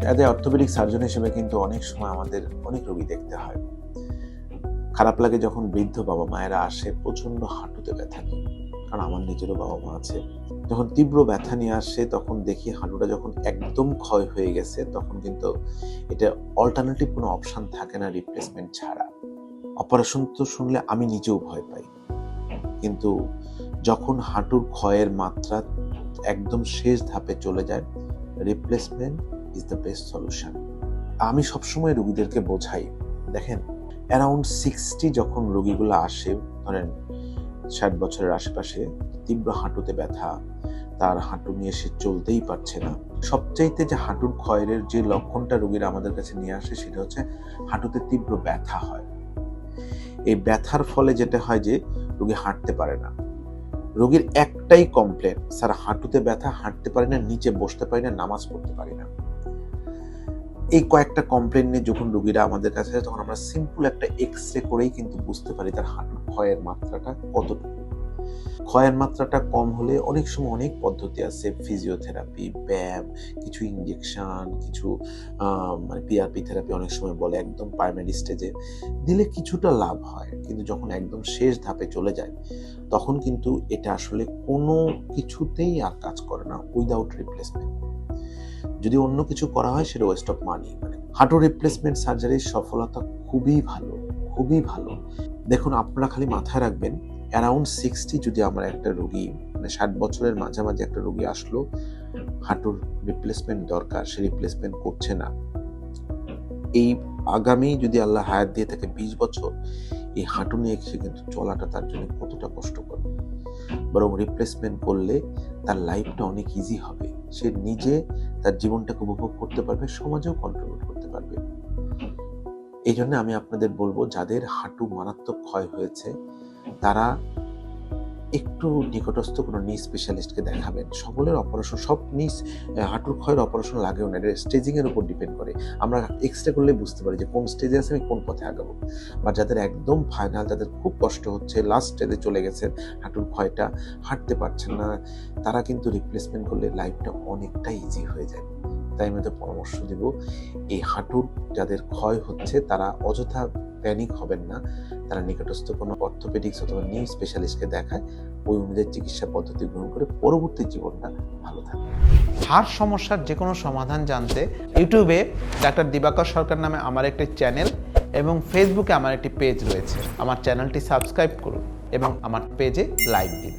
As a orthopaedic surgeon হিসেবে কিন্তু অনেক সময় আমাদের অনেক রোগী দেখতে হয়। খারাপ লাগে যখন বৃদ্ধ বাবা মায়েরা আসে প্রচন্ড হাঁটুতে ব্যথা নিয়ে, কারণ আমার নিজেরও বাবা মা আছে। যখন তীব্র ব্যথা নিয়ে আসে তখন দেখি হাঁটুটা যখন একদম ক্ষয় হয়ে গেছে, তখন কিন্তু এটা অল্টারনেটিভ কোনো অপশন থাকে না রিপ্লেসমেন্ট ছাড়া। অপারেশন তো শুনলে আমি নিজেও ভয় পাই, কিন্তু যখন হাঁটুর ক্ষয়ের মাত্রা একদম শেষ ধাপে চলে যায়, replacement is the best solution. আমি সবসময় রোগীদেরকে বোঝাই, দেখেন অ্যারাউন্ড 60 যখন রোগীগুলো আসে, ধরেন 60 বছরের আশেপাশে, তীব্র হাঁটুতে ব্যথা, তার হাঁটু নিয়ে সে চলতেই পারছে না। সবচাইতে যে হাঁটুর ক্ষয়ের যে লক্ষণটা রোগীরা আমাদের কাছে নিয়ে আসে সেটা হচ্ছে হাঁটুতে তীব্র ব্যথা হয়। এই ব্যথার ফলে যেটা হয় যে রোগী হাঁটতে পারে না। রোগীর একটাই কমপ্লেন, স্যার হাঁটুতে ব্যথা, হাঁটতে পারি না, নিচে বসতে পারি না, নামাজ পড়তে পারি না। এই কয়েকটা কমপ্লেন নিয়ে যখন রোগীরা আমাদের কাছে আসে, তখন আমরা সিম্পল একটা এক্সরে করেই কিন্তু বুঝতে পারি তার হাঁটুর ক্ষয়ের মাত্রাটা কতটুকু। ক্ষয়ের মাত্রাটা কম হলে অনেক সময় অনেক পদ্ধতি আছে, ফিজিওথেরাপি, ব্যায়াম, কিছু ইনজেকশন, কিছু মানে পিআরপি থেরাপি অনেক সময় বলে, একদম প্রাইমারি স্টেজে দিলে কিছুটা লাভ হয়। কিন্তু যখন একদম শেষ ধাপে চলে যায় তখন কিন্তু এটা আসলে কোনো কিছুতেই আর কাজ করে না উইদাউট রিপ্লেসমেন্ট। যদি অন্য কিছু করা হয় সেটা ওয়েস্ট অফ মানি। মানে হাঁটু রিপ্লেসমেন্ট সার্জারির সফলতা খুবই ভালো, খুবই ভালো। দেখুন, আপনারা খালি মাথায় রাখবেন, অ্যারাউন্ড 60 যদি আমার একটা রোগী, মানে 60 বছরের মাঝামাঝি একটা রোগী আসলো, হাঁটুর রিপ্লেসমেন্ট দরকার, সে রিপ্লেসমেন্ট করছে না, এই আগামী যদি আল্লাহ হায়াত দিয়ে থাকে 20 বছর, এই হাঁটু নিয়ে সে কিন্তু চলাটা তার জন্য কতটা কষ্টকর। বরং রিপ্লেসমেন্ট করলে তার লাইফটা অনেক ইজি হবে, সে নিজে তার জীবনটাকে উপভোগ করতে পারবে, সমাজেও কন্ট্রিবিউট করতে পারবে। এই জন্য আমি আপনাদের বলবো, যাদের হাঁটু মারাত্মক ক্ষয় হয়েছে তারা একটু নিকটস্থ কোনো নি স্পেশালিস্টকে দেখাবেন। সকলের অপারেশন, সব হাঁটুর ক্ষয়ের অপারেশন লাগেও না, এটা স্টেজিং এর উপর ডিপেন্ড করে। আমরা এক্সরে করলে বুঝতে পারি যে কোন স্টেজে আছে, আমি কোন পথে আগাবো। বা যাদের একদম ফাইনাল, যাদের খুব কষ্ট হচ্ছে, লাস্ট স্টেজে চলে গেছেন, হাঁটুর ক্ষয়টা, হাঁটতে পারছেন না, তারা কিন্তু রিপ্লেসমেন্ট করলে লাইফটা অনেকটা ইজি হয়ে যায়। তাই আমি তো পরামর্শ দেব, এই হাঁটুর যাদের ক্ষয় হচ্ছে তারা অযথা প্যানিক হবেন না, তারা নিকটস্থ কোনো অর্থোপেডিক্স অথবা নিউ স্পেশালিস্টকে দেখায়, ওই অনুযায়ী চিকিৎসা পদ্ধতি গ্রহণ করে পরবর্তী জীবনটা ভালো থাকবে। হাড় সমস্যার যে কোনো সমাধান জানতে ইউটিউবে ডাক্তার দিবাকর সরকার নামে আমার একটি চ্যানেল এবং ফেসবুকে আমার একটি পেজ রয়েছে। আমার চ্যানেলটি সাবস্ক্রাইব করুন এবং আমার পেজে লাইক দিন।